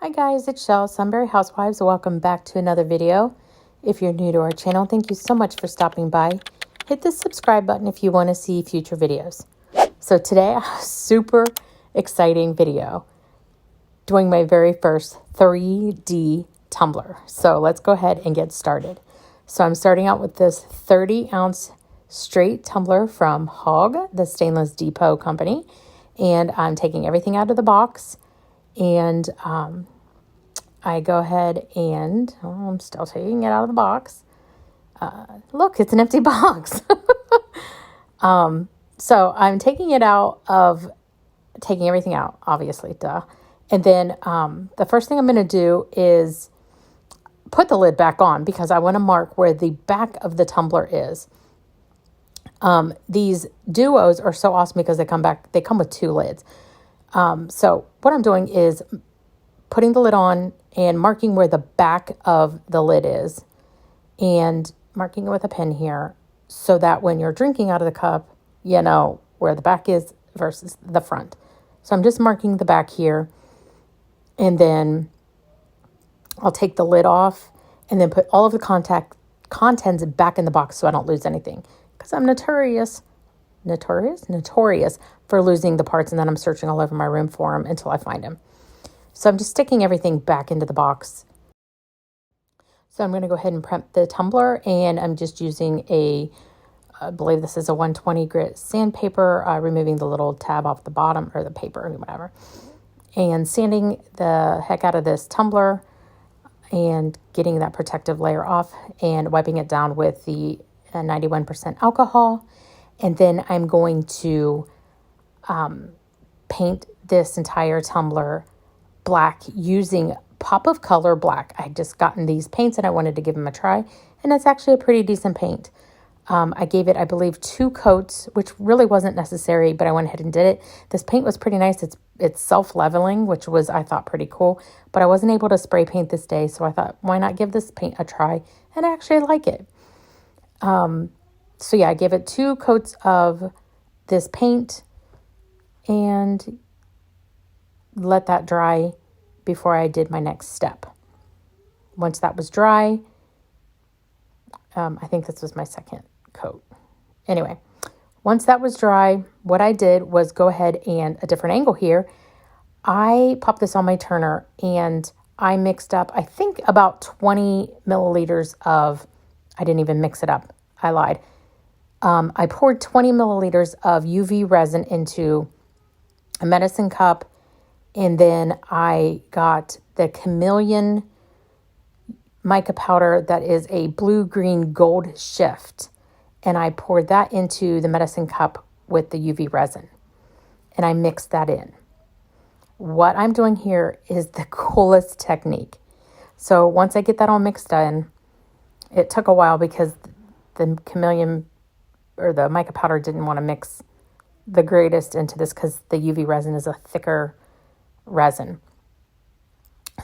Hi guys, it's Shell, Sunbury Housewives. Welcome back to another video. If you're new to our channel, thank you so much for stopping by. Hit the subscribe button if you want to see future videos. So today, a super exciting video. Doing my very first 3D tumbler. So let's go ahead and get started. So I'm starting out with this 30-ounce straight tumbler from Hogg, the Stainless Depot company. And I'm taking everything out of the box. And I go ahead and I'm still taking it out of the box. Look, it's an empty box. So I'm taking everything out, obviously, duh. And then the first thing I'm going to do is put the lid back on because I want to mark where the back of the tumbler is. These duos are so awesome because they come with two lids. So what I'm doing is putting the lid on and marking where the back of the lid is and marking it with a pen here so that when you're drinking out of the cup, you know where the back is versus the front. So I'm just marking the back here, and then I'll take the lid off and then put all of the contents back in the box so I don't lose anything, because I'm notorious for losing the parts, and then I'm searching all over my room for them until I find them. So I'm just sticking everything back into the box. So I'm going to go ahead and prep the tumbler, and I'm just using I believe this is a 120 grit sandpaper, removing the little tab off the bottom, or the paper, or whatever, and sanding the heck out of this tumbler and getting that protective layer off and wiping it down with the 91% alcohol. And then I'm going to paint this entire tumbler black using Pop of Color Black. I just gotten these paints and I wanted to give them a try, and it's actually a pretty decent paint. I gave it, I believe, 2 coats, which really wasn't necessary, but I went ahead and did it. This paint was pretty nice. It's self-leveling, which was, I thought, pretty cool, but I wasn't able to spray paint this day, so I thought, why not give this paint a try? And I actually like it. So yeah, I gave it 2 coats of this paint and let that dry before I did my next step. Once that was dry, I think this was my second coat. Anyway, once that was dry, what I did was go ahead and, a different angle here, I popped this on my turner and I mixed up, I think, about 20 milliliters of, I didn't even mix it up. I lied. I poured 20 milliliters of UV resin into a medicine cup, and then I got the Chameleon mica powder that is a blue-green gold shift, and I poured that into the medicine cup with the UV resin, and I mixed that in. What I'm doing here is the coolest technique. So once I get that all mixed in, it took a while because the Chameleon or the mica powder didn't want to mix the greatest into this because the UV resin is a thicker resin.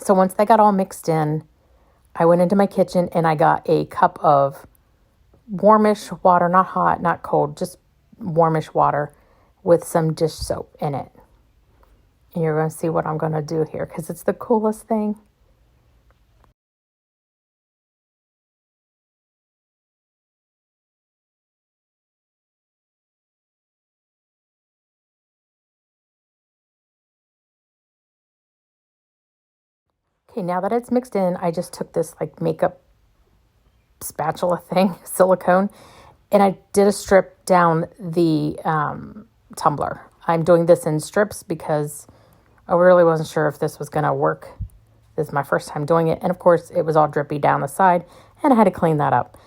So once that got all mixed in, I went into my kitchen and I got a cup of warmish water, not hot, not cold, just warmish water with some dish soap in it. And you're going to see what I'm going to do here because it's the coolest thing. Okay, now that it's mixed in, I just took this like makeup spatula thing, silicone, and I did a strip down the tumbler. I'm doing this in strips because I really wasn't sure if this was going to work. This is my first time doing it, and of course it was all drippy down the side, and I had to clean that up.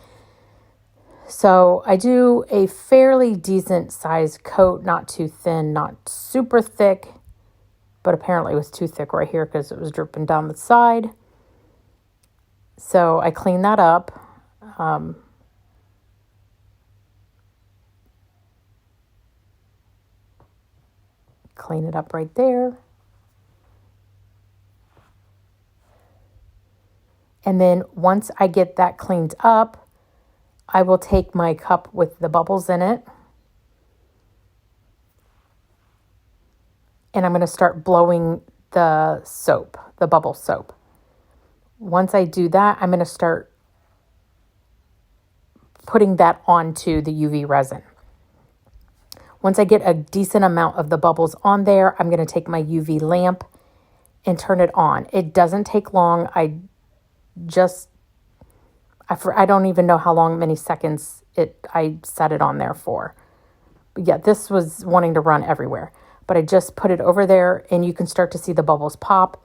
So I do a fairly decent sized coat, not too thin, not super thick, but apparently it was too thick right here because it was dripping down the side. So I cleaned that up. Clean it up right there. And then once I get that cleaned up, I will take my cup with the bubbles in it, and I'm going to start blowing the soap, the bubble soap. Once I do that, I'm going to start putting that onto the UV resin. Once I get a decent amount of the bubbles on there, I'm going to take my UV lamp and turn it on. It doesn't take long. I don't even know how many seconds I set it on there for. But yeah, this was wanting to run everywhere. But I just put it over there and you can start to see the bubbles pop.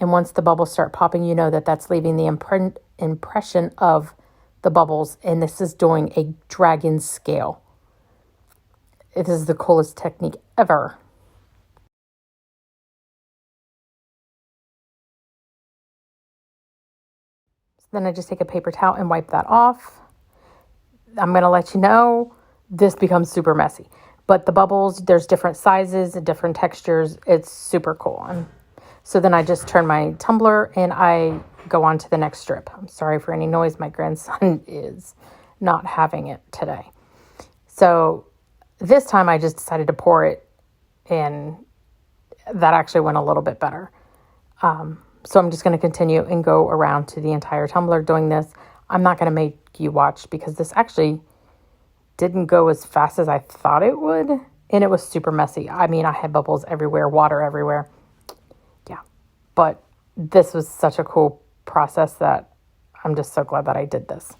And once the bubbles start popping, you know that that's leaving the impression of the bubbles. And this is doing a dragon scale. It is the coolest technique ever. So then I just take a paper towel and wipe that off. I'm going to let you know, this becomes super messy. But the bubbles, there's different sizes and different textures. It's super cool. So then I just turn my tumbler and I go on to the next strip. I'm sorry for any noise. My grandson is not having it today. So this time I just decided to pour it, and that actually went a little bit better. So I'm just going to continue and go around to the entire tumbler doing this. I'm not going to make you watch because this actually didn't go as fast as I thought it would. And it was super messy. I mean, I had bubbles everywhere, water everywhere. Yeah. But this was such a cool process that I'm just so glad that I did this.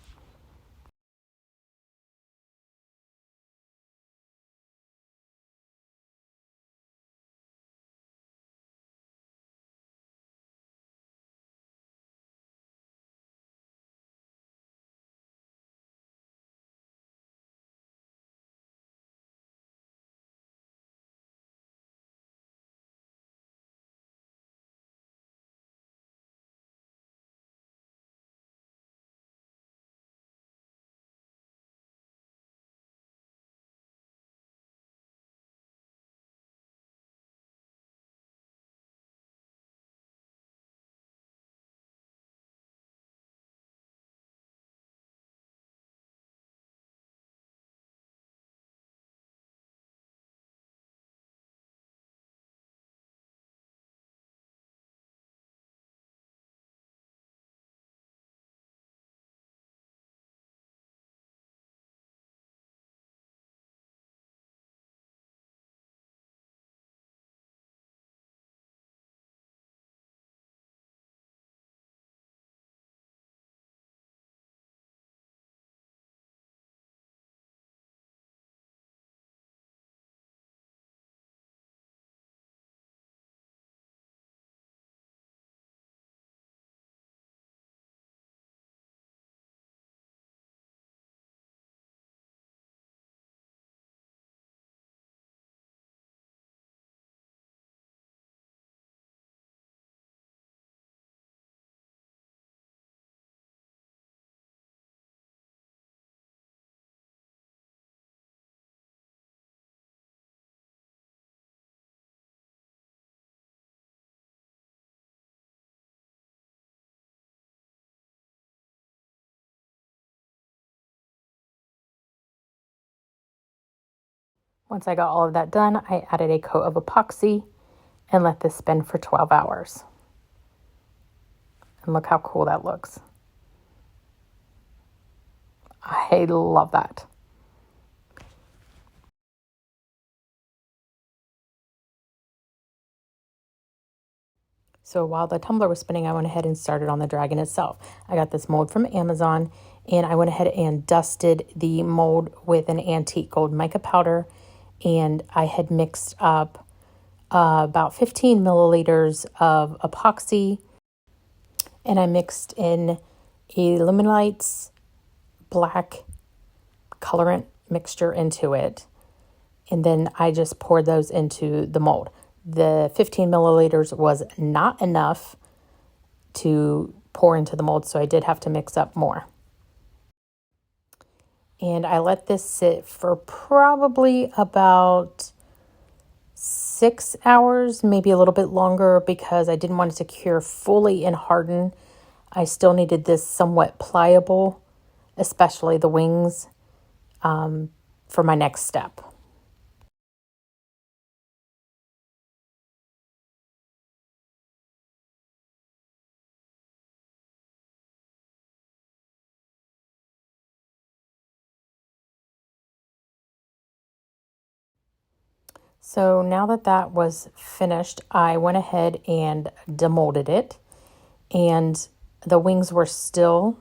Once I got all of that done, I added a coat of epoxy and let this spin for 12 hours. And look how cool that looks. I love that. So while the tumbler was spinning, I went ahead and started on the dragon itself. I got this mold from Amazon, and I went ahead and dusted the mold with an antique gold mica powder, and I had mixed up about 15 milliliters of epoxy, and I mixed in Alumilite's black colorant mixture into it, and then I just poured those into the mold. The 15 milliliters was not enough to pour into the mold, so I did have to mix up more. And I let this sit for probably about 6 hours, maybe a little bit longer, because I didn't want it to cure fully and harden. I still needed this somewhat pliable, especially the wings, for my next step. So now that that was finished, I went ahead and demolded it. And the wings were still,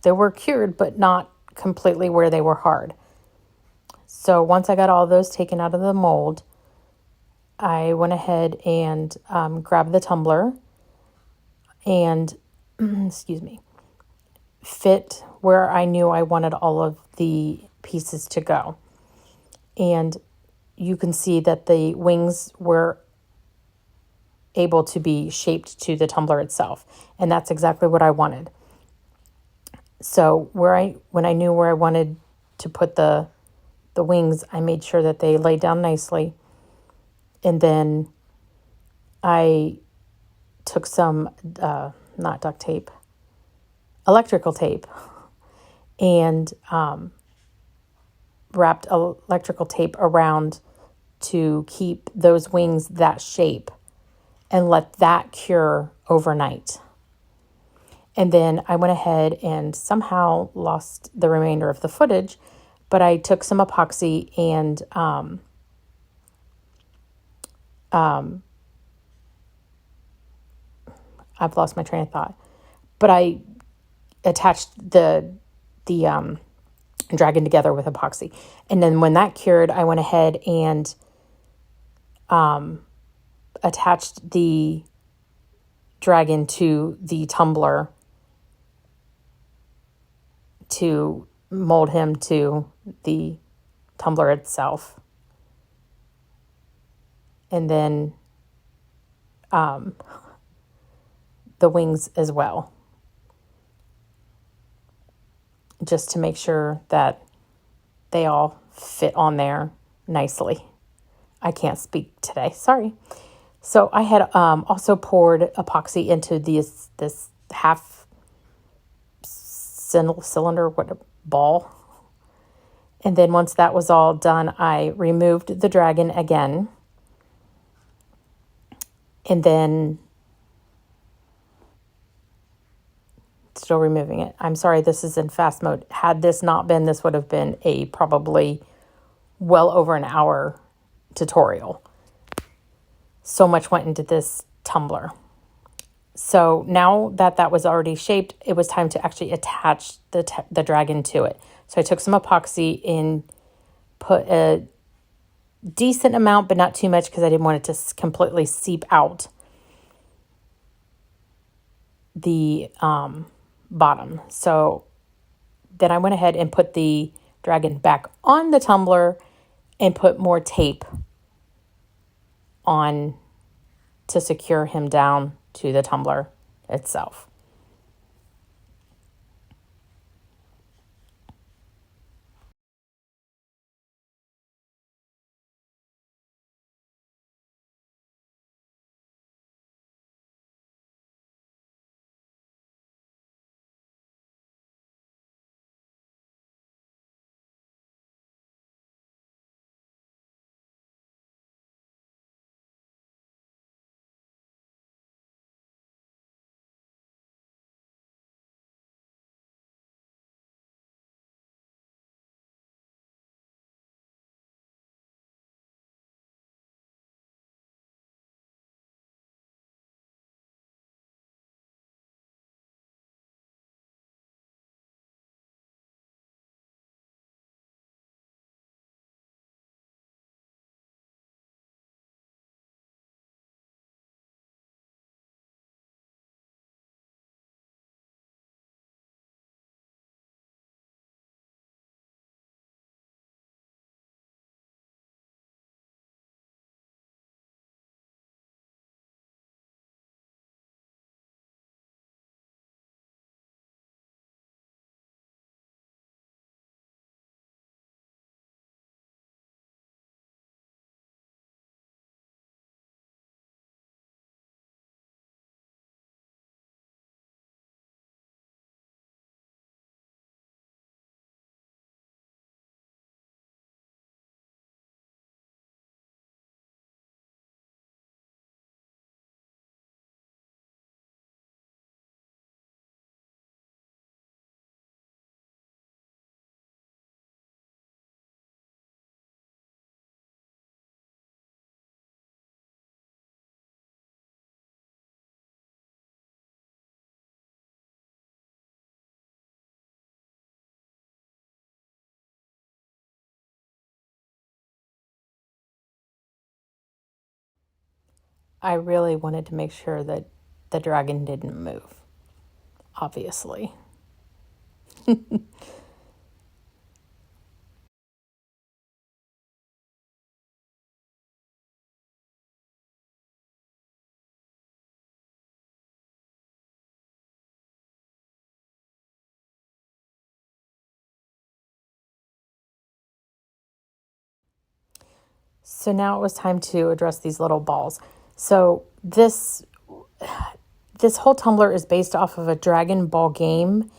they were cured, but not completely where they were hard. So once I got all those taken out of the mold, I went ahead and grabbed the tumbler and, excuse me, fit where I knew I wanted all of the pieces to go. And you can see that the wings were able to be shaped to the tumbler itself. And that's exactly what I wanted. So when I knew where I wanted to put the wings, I made sure that they laid down nicely. And then I took some, not duct tape, electrical tape, and wrapped electrical tape around to keep those wings that shape and let that cure overnight. And then I went ahead and somehow lost the remainder of the footage, but I took some epoxy and I've lost my train of thought. But I attached the dragon together with epoxy. And then when that cured, I went ahead and attached the dragon to the tumbler to mold him to the tumbler itself. And then the wings as well, just to make sure that they all fit on there nicely. I can't speak today, sorry. So I had also poured epoxy into this half cylinder, what a ball. And then once that was all done, I removed the dragon again. And then, still removing it. I'm sorry, this is in fast mode. Had this not been, this would have been a probably well over an hour tutorial. So much went into this tumbler. So now that that was already shaped, it was time to actually attach the dragon to it. So I took some epoxy and put a decent amount, but not too much because I didn't want it to completely seep out the bottom. So then I went ahead and put the dragon back on the tumbler and put more tape on to secure him down to the tumbler itself. I really wanted to make sure that the dragon didn't move, obviously. So now it was time to address these little balls. So this whole tumbler is based off of a Dragon Ball game.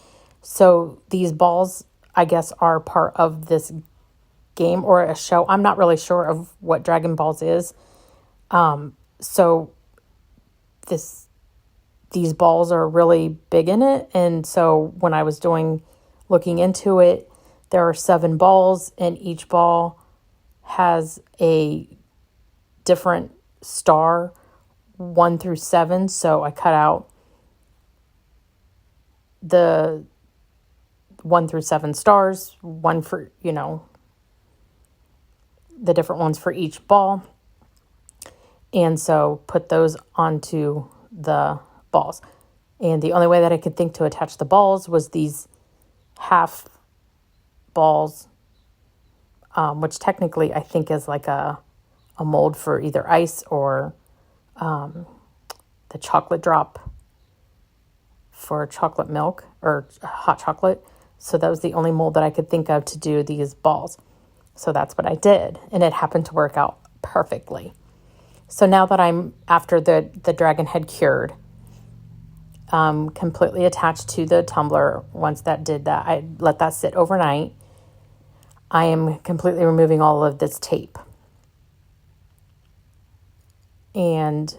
So these balls, I guess, are part of this game or a show. I'm not really sure of what Dragon Balls is. So this these balls are really big in it. And so when I was looking into it, there are 7 balls, and each ball has a different star, 1 through 7. So I cut out the 1 through 7 stars, one for, the different ones for each ball. And so put those onto the balls. And the only way that I could think to attach the balls was these half balls, which technically I think is like a mold for either ice or the chocolate drop for chocolate milk or hot chocolate. So that was the only mold that I could think of to do these balls. So that's what I did. And it happened to work out perfectly. So now that I'm after the dragon had cured, completely attached to the tumbler, once that did that, I let that sit overnight. I am completely removing all of this tape and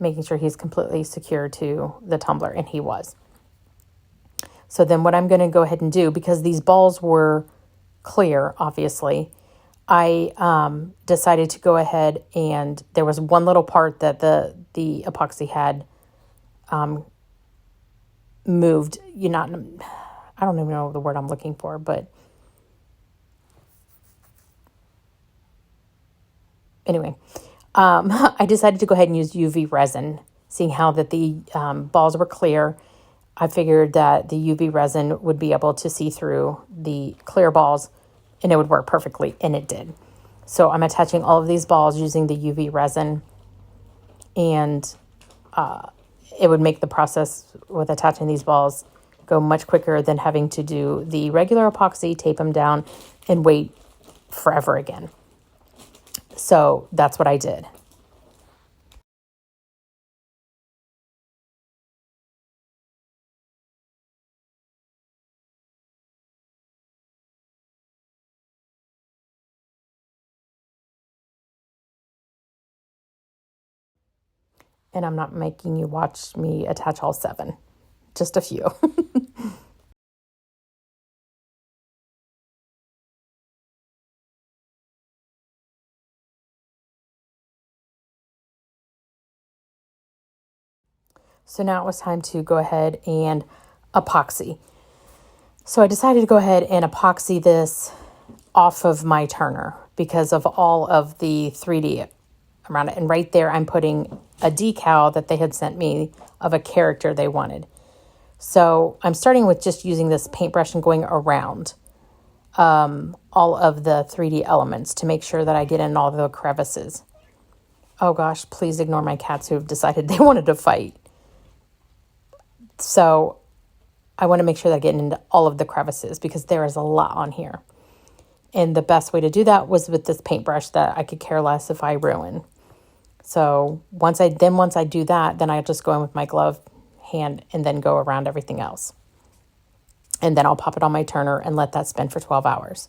making sure he's completely secure to the tumbler, and he was. So then what I'm going to go ahead and do, because these balls were clear, obviously, I decided to go ahead, and there was one little part that the epoxy had moved. I don't even know the word I'm looking for, but anyway, I decided to go ahead and use UV resin, seeing how that the balls were clear. I figured that the UV resin would be able to see through the clear balls and it would work perfectly, and it did. So I'm attaching all of these balls using the UV resin, and it would make the process with attaching these balls go much quicker than having to do the regular epoxy, tape them down, and wait forever again. So that's what I did. And I'm not making you watch me attach all 7, just a few. So now it was time to go ahead and epoxy. So I decided to go ahead and epoxy this off of my turner because of all of the 3D around it. And right there, I'm putting a decal that they had sent me of a character they wanted. So I'm starting with just using this paintbrush and going around all of the 3D elements to make sure that I get in all the crevices. Oh gosh, please ignore my cats who have decided they wanted to fight. So I want to make sure that I get into all of the crevices because there is a lot on here. And the best way to do that was with this paintbrush that I could care less if I ruin. So once I do that, then I just go in with my glove hand and then go around everything else. And then I'll pop it on my turner and let that spin for 12 hours.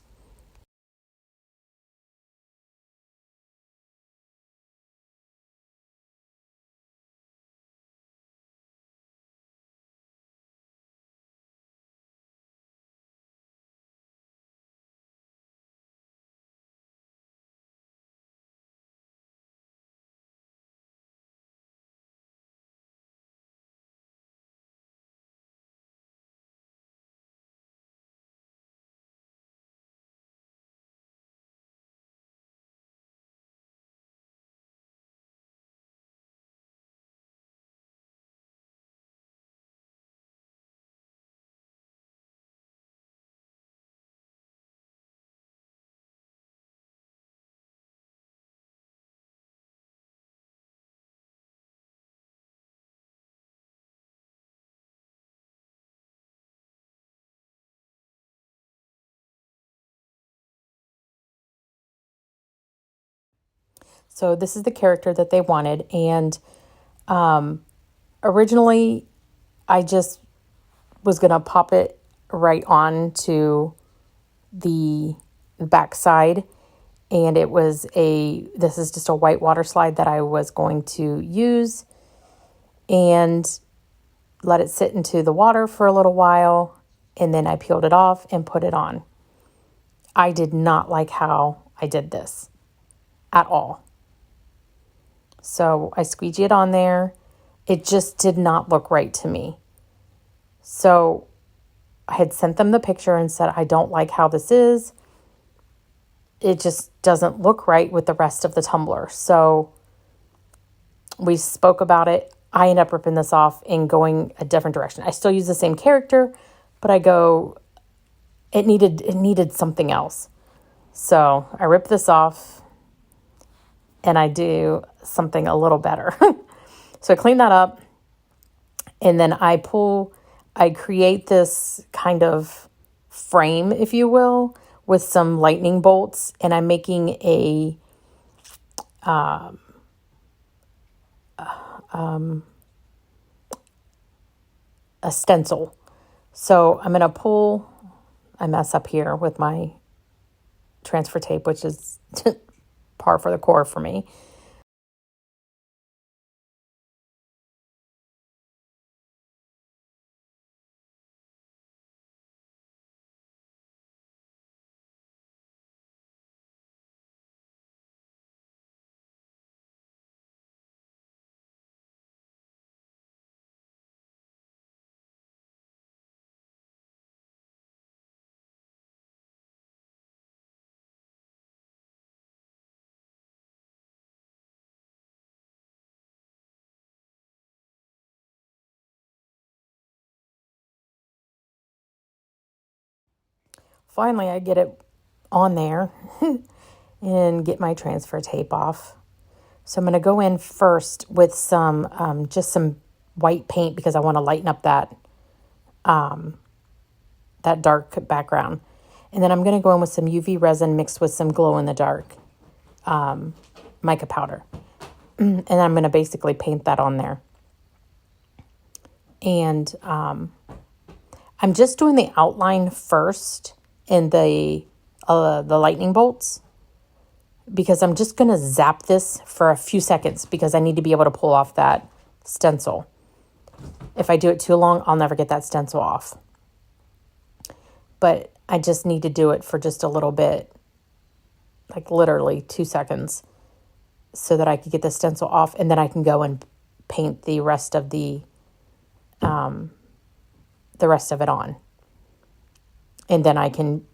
So this is the character that they wanted. And originally, I just was going to pop it right on to the back side. And it was this is just a white water slide that I was going to use and let it sit into the water for a little while. And then I peeled it off and put it on. I did not like how I did this at all. So I squeegee it on there. It just did not look right to me. So I had sent them the picture and said, I don't like how this is. It just doesn't look right with the rest of the tumbler. So we spoke about it. I end up ripping this off and going a different direction. I still use the same character, but it needed something else. So I rip this off and I do something a little better. So I clean that up and then I create this kind of frame, if you will, with some lightning bolts, and I'm making a stencil. So I'm going to I mess up here with my transfer tape, which is par for the course for me. Finally, I get it on there and get my transfer tape off. So I'm going to go in first with just some white paint because I want to lighten up that dark background. And then I'm going to go in with some UV resin mixed with some glow-in-the-dark mica powder. And I'm going to basically paint that on there. And I'm just doing the outline first in the lightning bolts because I'm just going to zap this for a few seconds because I need to be able to pull off that stencil. If I do it too long, I'll never get that stencil off. But I just need to do it for just a little bit, like literally 2 seconds, so that I could get the stencil off, and then I can go and paint the rest of it on. And then I can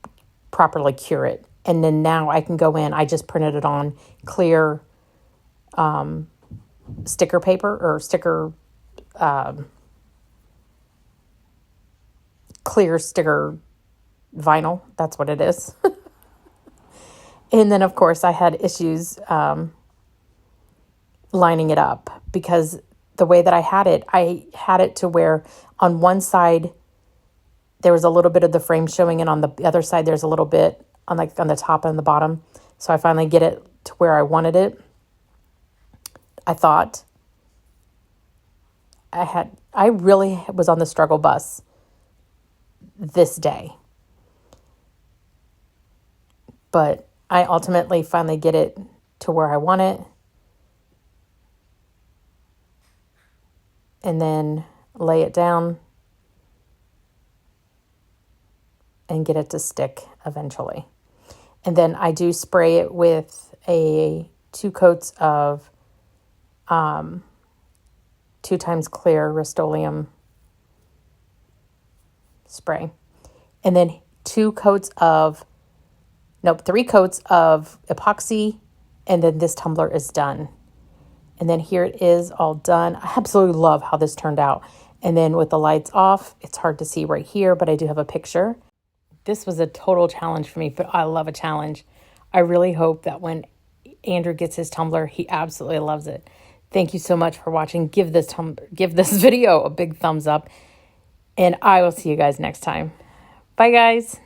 properly cure it. And then now I can go in, I just printed it on clear sticker paper or clear sticker vinyl. That's what it is. And then, of course, I had issues lining it up because the way that I had it to where on one side there was a little bit of the frame showing, and on the other side there's a little bit on the top and the bottom. So I finally get it to where I wanted it. I thought I really was on the struggle bus this day. But I ultimately finally get it to where I want it. And then lay it down and get it to stick eventually. And then I do spray it with 2 coats of 2 times clear Rust-Oleum spray. And then 3 coats of epoxy, and then this tumbler is done. And then here it is all done. I absolutely love how this turned out. And then with the lights off, it's hard to see right here, but I do have a picture. This was a total challenge for me, but I love a challenge. I really hope that when Andrew gets his tumbler, he absolutely loves it. Thank you so much for watching. Give this video a big thumbs up, and I will see you guys next time. Bye, guys.